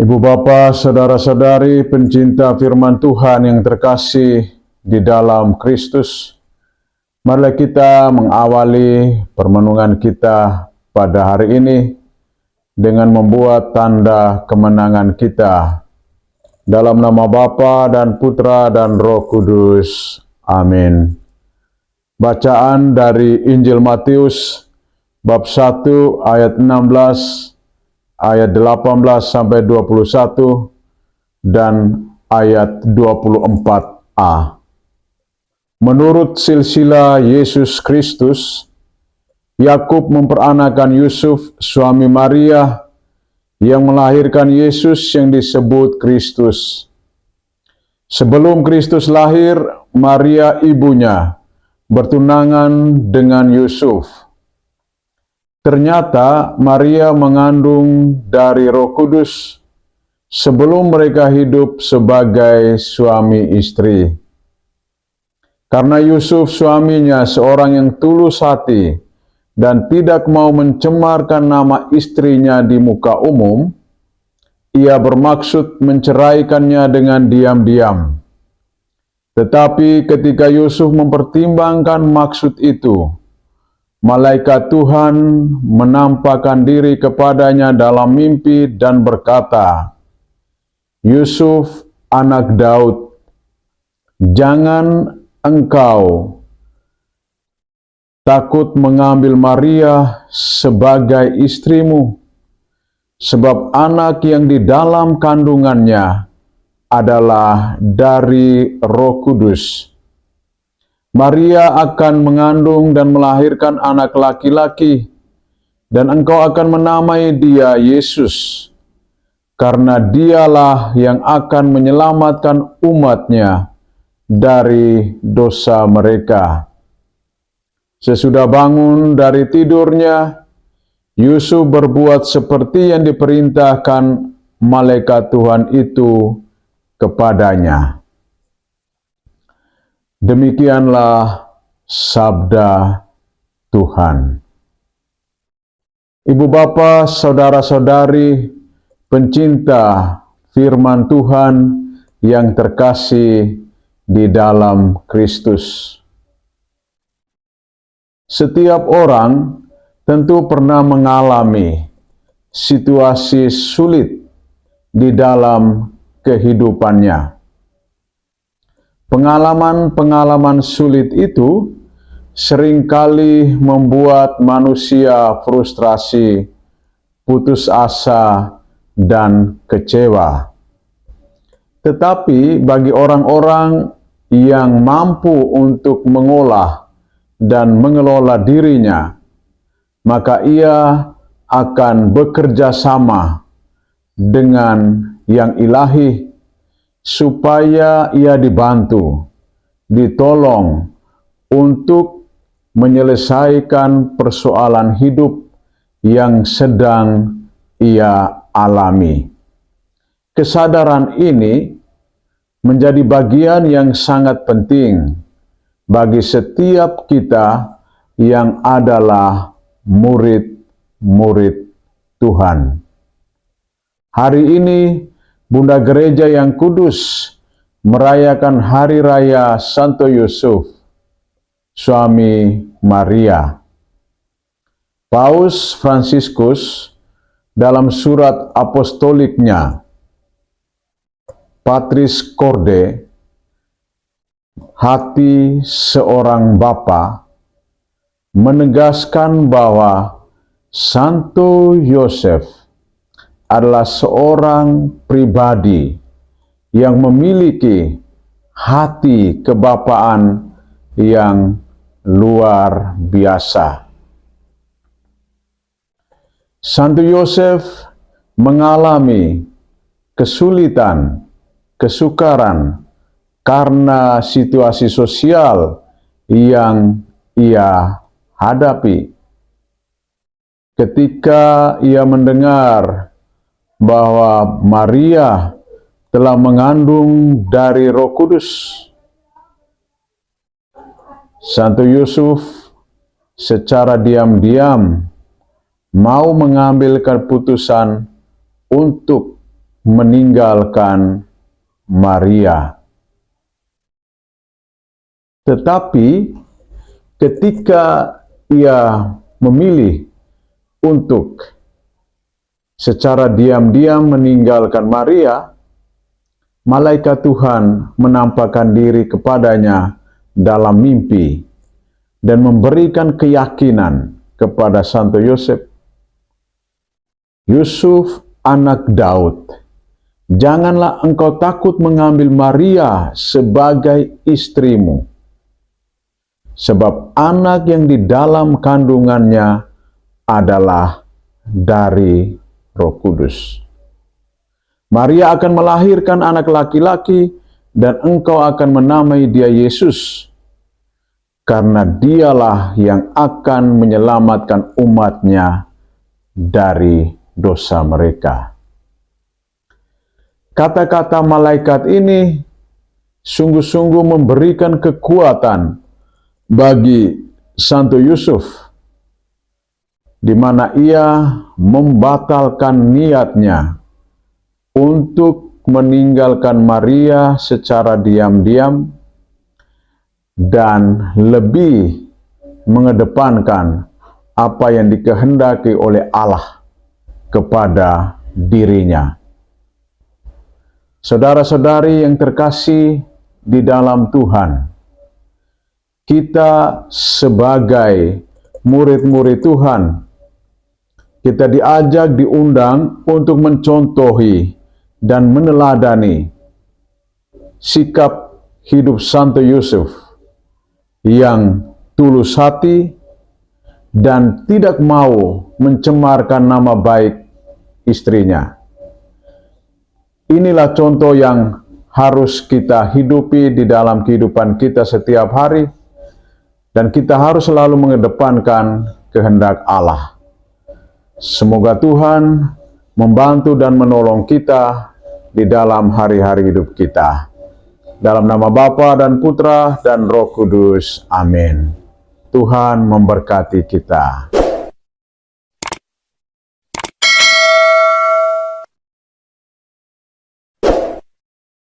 Ibu bapa, saudara-saudari, pencinta firman Tuhan yang terkasih di dalam Kristus, marilah kita mengawali permenungan kita pada hari ini dengan membuat tanda kemenangan kita. Dalam nama Bapa dan Putra dan Roh Kudus. Amin. Bacaan dari Injil Matius bab 1 ayat 16 ayat 18 sampai 21 dan ayat 24a. Menurut silsilah Yesus Kristus, Yakub memperanakan Yusuf, suami Maria, yang melahirkan Yesus yang disebut Kristus. Sebelum Kristus lahir, Maria ibunya bertunangan dengan Yusuf. Ternyata Maria mengandung dari Roh Kudus sebelum mereka hidup sebagai suami istri. Karena Yusuf suaminya seorang yang tulus hati dan tidak mau mencemarkan nama istrinya di muka umum, ia bermaksud menceraikannya dengan diam-diam. Tetapi ketika Yusuf mempertimbangkan maksud itu, malaikat Tuhan menampakkan diri kepadanya dalam mimpi dan berkata, "Yusuf, anak Daud, jangan engkau takut mengambil Maria sebagai istrimu, sebab anak yang di dalam kandungannya adalah dari Roh Kudus. Maria akan mengandung dan melahirkan anak laki-laki, dan engkau akan menamai dia Yesus, karena dialah yang akan menyelamatkan umatnya dari dosa mereka." Sesudah bangun dari tidurnya, Yusuf berbuat seperti yang diperintahkan malaikat Tuhan itu kepadanya. Demikianlah sabda Tuhan. Ibu bapa, saudara-saudari, pencinta firman Tuhan yang terkasih di dalam Kristus. Setiap orang tentu pernah mengalami situasi sulit di dalam kehidupannya. Pengalaman-pengalaman sulit itu seringkali membuat manusia frustrasi, putus asa, dan kecewa. Tetapi bagi orang-orang yang mampu untuk mengolah dan mengelola dirinya, maka ia akan bekerja sama dengan yang ilahi, supaya ia dibantu, ditolong untuk menyelesaikan persoalan hidup yang sedang ia alami. Kesadaran ini menjadi bagian yang sangat penting bagi setiap kita yang adalah murid-murid Tuhan. Hari ini Bunda Gereja yang Kudus merayakan Hari Raya Santo Yusuf, suami Maria. Paus Fransiskus dalam surat apostoliknya Patris Corde, hati seorang bapa, menegaskan bahwa Santo Yosef adalah seorang pribadi yang memiliki hati kebapaan yang luar biasa. Santo Yosef mengalami kesulitan, kesukaran karena situasi sosial yang ia hadapi. Ketika ia mendengar bahwa Maria telah mengandung dari Roh Kudus, Santo Yusuf secara diam-diam mau mengambil keputusan untuk meninggalkan Maria. Tetapi ketika ia memilih untuk secara diam-diam meninggalkan Maria, malaikat Tuhan menampakkan diri kepadanya dalam mimpi dan memberikan keyakinan kepada Santo Yosef, "Yusuf, anak Daud, janganlah engkau takut mengambil Maria sebagai istrimu, sebab anak yang di dalam kandungannya adalah dari Roh Kudus. Maria akan melahirkan anak laki-laki dan engkau akan menamai dia Yesus, karena dialah yang akan menyelamatkan umatnya dari dosa mereka." Kata-kata malaikat ini sungguh-sungguh memberikan kekuatan bagi Santo Yusuf, di mana ia membatalkan niatnya untuk meninggalkan Maria secara diam-diam dan lebih mengedepankan apa yang dikehendaki oleh Allah kepada dirinya. Saudara-saudari yang terkasih di dalam Tuhan, kita sebagai murid-murid Tuhan, kita diajak, diundang untuk mencontohi dan meneladani sikap hidup Santo Yusuf yang tulus hati dan tidak mau mencemarkan nama baik istrinya. Inilah contoh yang harus kita hidupi di dalam kehidupan kita setiap hari, dan kita harus selalu mengedepankan kehendak Allah. Semoga Tuhan membantu dan menolong kita di dalam hari-hari hidup kita. Dalam nama Bapa dan Putra dan Roh Kudus. Amin. Tuhan memberkati kita.